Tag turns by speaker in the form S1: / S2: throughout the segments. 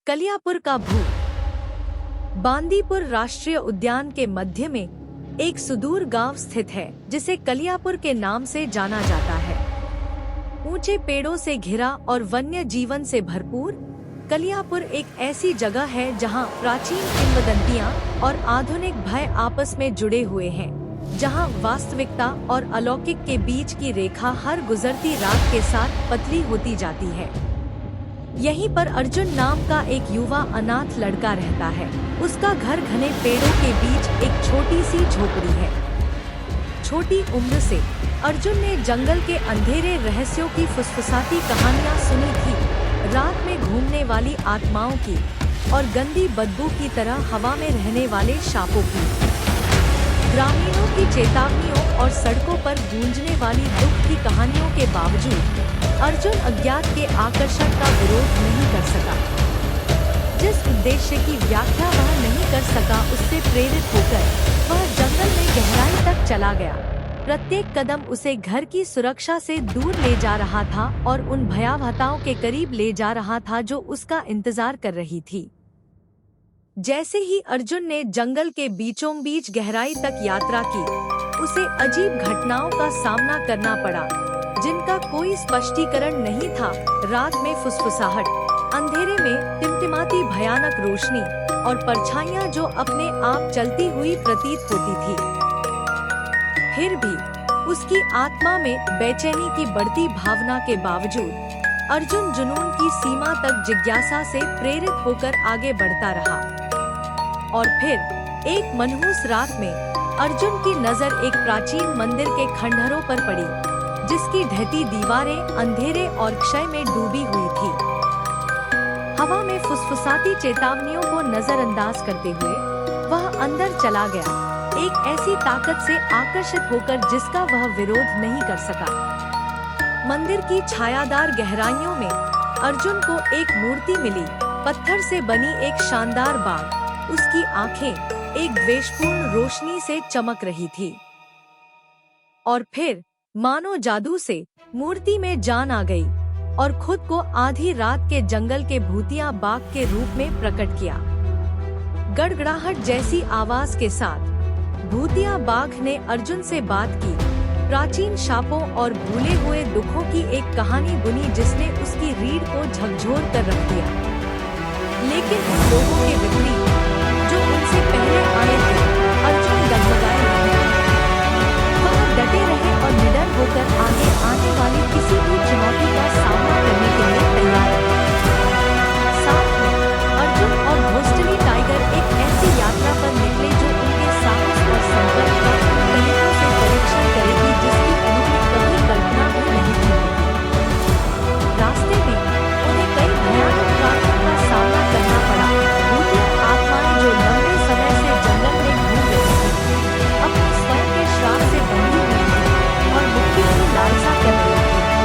S1: कलियापुर का भूत। बांदीपुर राष्ट्रीय उद्यान के मध्य में एक सुदूर गांव स्थित है जिसे कलियापुर के नाम से जाना जाता है। ऊंचे पेड़ों से घिरा और वन्य जीवन से भरपूर, कलियापुर एक ऐसी जगह है जहां प्राचीन किंवदंतियां और आधुनिक भय आपस में जुड़े हुए हैं, जहां वास्तविकता और अलौकिक के बीच की रेखा हर गुजरती रात के साथ पतली होती जाती है। यहीं पर अर्जुन नाम का एक युवा अनाथ लड़का रहता है। उसका घर घने पेड़ों के बीच एक छोटी सी झोपड़ी है। छोटी उम्र से अर्जुन ने जंगल के अंधेरे रहस्यों की फुसफुसाती कहानियां सुनी थी, रात में घूमने वाली आत्माओं की और गंदी बदबू की तरह हवा में रहने वाले सांपों की। ग्रामीणों की चेतावनियों और सड़कों पर गूंजने वाली दुख की कहानियों के बावजूद अर्जुन अज्ञात के आकर्षण का विरोध नहीं कर सका। जिस उद्देश्य की व्याख्या वह नहीं कर सका, उससे प्रेरित होकर वह जंगल में गहराई तक चला गया। प्रत्येक कदम उसे घर की सुरक्षा से दूर ले जा रहा था और उन भयावहताओं के करीब ले जा रहा था जो उसका इंतजार कर रही थी। जैसे ही अर्जुन ने जंगल के बीचों बीच गहराई तक यात्रा की, उसे अजीब घटनाओं का सामना करना पड़ा जिनका कोई स्पष्टीकरण नहीं था। रात में फुसफुसाहट, अंधेरे में टिमटिमाती भयानक रोशनी और परछाइयां जो अपने आप चलती हुई प्रतीत होती थी। फिर भी उसकी आत्मा में बेचैनी की बढ़ती भावना के बावजूद अर्जुन जुनून की सीमा तक जिज्ञासा से प्रेरित होकर आगे बढ़ता रहा। और फिर एक मनहूस रात में अर्जुन की नजर एक प्राचीन मंदिर के खंडहरों पर पड़ी, जिसकी ढहती दीवारें अंधेरे और क्षय में डूबी हुई थी। हवा में फुसफुसाती चेतावनियों को नजरअंदाज करते हुए वह अंदर चला गया, एक ऐसी ताकत से आकर्षित होकर जिसका वह विरोध नहीं कर सका। मंदिर की छायादार गहराइयों में अर्जुन को एक मूर्ति मिली, पत्थर से बनी एक शानदार बाग। उसकी आंखें एक द्वेषपूर्ण रोशनी से चमक रही थी और फिर मानो जादू से मूर्ति में जान आ गई और खुद को आधी रात के जंगल के भूतिया बाघ के रूप में प्रकट किया। गड़गड़ाहट जैसी आवाज के साथ भूतिया बाघ ने अर्जुन से बात की, प्राचीन शापों और भूले हुए दुखों की एक कहानी बुनी जिसने उसकी रीढ़ को झकझोर कर रख दिया। लेकिन उन लोगों के विपरीत जो उनसे पहले आए थे, अर्जुन डगमगाए नहीं। वह डटे रहे और निडर होकर आगे आने वाली किसी भी चुनौती का सामना करने के लिए तैयार रहे। साथ में अर्जुन और घोस्टली टाइगर एक ऐसी यात्रा पर निकले जो उनके साहस और संपर्क का तरीकों से परीक्षण करेगी जिसकी उन्होंने कभी कल्पना भी नहीं की थी। रास्ते में उन्हें कई भयानक कारणों का सामना करना पड़ा। भूतिया आत्माएं जो लंबे समय से जंगल में घूम रही थी, अपने स्वयं के श्राप से बंधी हुई थी और मुक्ति की लालसा कर रही थी।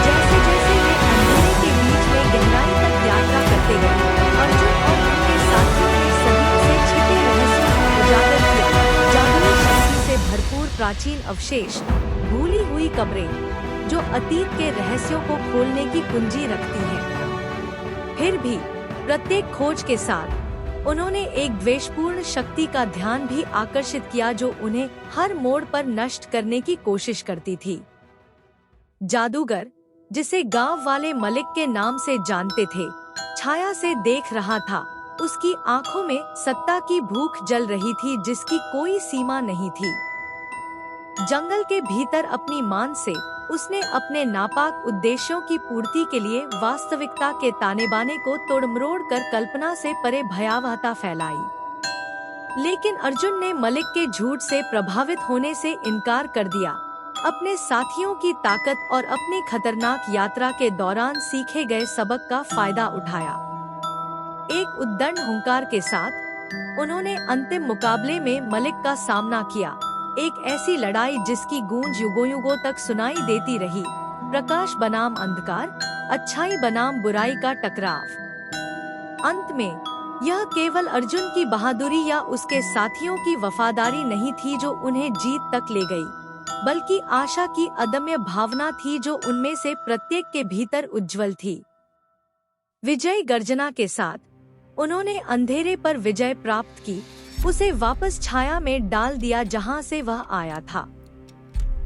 S1: जैसे जैसे वे अंधेरे के बीच में गहराई तक यात्रा करते गए, अर्जुन और उनके साथियों ने सदियों से छिपे रहस्यों को उजागर किया। जादुई शक्ति से भरपूर प्राचीन अवशेष, भूली हुई कब्रें जो अतीत के रहस्यों को खोलने की कुंजी रखती हैं। फिर भी प्रत्येक खोज के साथ उन्होंने एक द्वेषपूर्ण शक्ति का ध्यान भी आकर्षित किया जो उन्हें हर मोड़ पर नष्ट करने की कोशिश करती थी। जादूगर, जिसे गांव वाले मलिक के नाम से जानते थे, छाया से देख रहा था। उसकी आंखों में सत्ता की भूख जल रही थी जिसकी कोई सीमा नहीं थी। जंगल के भीतर अपनी मान से उसने अपने नापाक उद्देश्यों की पूर्ति के लिए वास्तविकता के तानेबाने को तोड़मरोड़ कर कल्पना से परे भयावहता फैलाई। लेकिन अर्जुन ने मलिक के झूठ से प्रभावित होने से इनकार कर दिया। अपने साथियों की ताकत और अपनी खतरनाक यात्रा के दौरान सीखे गए सबक का फायदा उठाया। एक उद्दंड हुंकार के साथ उन्होंने अंतिम मुकाबले में मलिक का सामना किया, एक ऐसी लड़ाई जिसकी गूंज युगों युगों तक सुनाई देती रही। प्रकाश बनाम अंधकार, अच्छाई बनाम बुराई का टकराव। अंत में यह केवल अर्जुन की बहादुरी या उसके साथियों की वफादारी नहीं थी जो उन्हें जीत तक ले गई, बल्कि आशा की अदम्य भावना थी जो उनमें से प्रत्येक के भीतर उज्जवल थी। विजय गर्जना के साथ उन्होंने अंधेरे पर विजय प्राप्त की, उसे वापस छाया में डाल दिया जहां से वह आया था।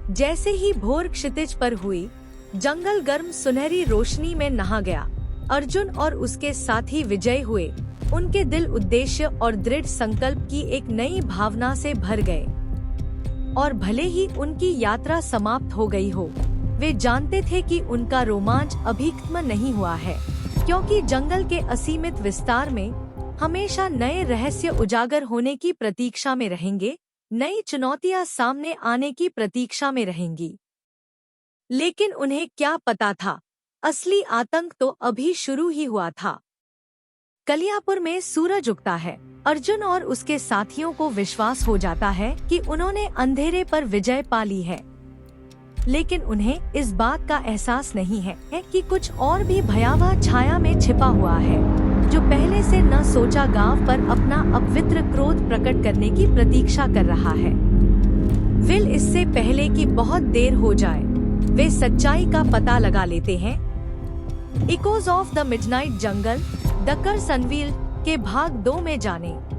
S1: जैसे ही भोर क्षितिज पर हुई, जंगल गर्म सुनहरी रोशनी में नहा गया। अर्जुन और उसके साथी विजयी हुए। उनके दिल उद्देश्य और दृढ़ संकल्प की एक नई भावना से भर गए। और भले ही उनकी यात्रा समाप्त हो गई हो, वे जानते थे कि उनका रोमांच अभी खत्म नहीं हुआ है, क्योंकि जंगल के असीमित विस्तार में हमेशा नए रहस्य उजागर होने की प्रतीक्षा में रहेंगे, नई चुनौतियां सामने आने की प्रतीक्षा में रहेंगी। लेकिन उन्हें क्या पता था, असली आतंक तो अभी शुरू ही हुआ था। कलियापुर में सूरज उगता है। अर्जुन और उसके साथियों को विश्वास हो जाता है कि उन्होंने अंधेरे पर विजय पा ली है, लेकिन उन्हें इस बात का एहसास नहीं है कि कुछ और भी भयावह छाया में छिपा हुआ है, जो पहले से न सोचा गांव पर अपना अपवित्र क्रोध प्रकट करने की प्रतीक्षा कर रहा है। विल इससे पहले कि बहुत देर हो जाए, वे सच्चाई का पता लगा लेते हैं। Echoes of the midnight jungle, the curse unveiled के भाग 2 में जानें।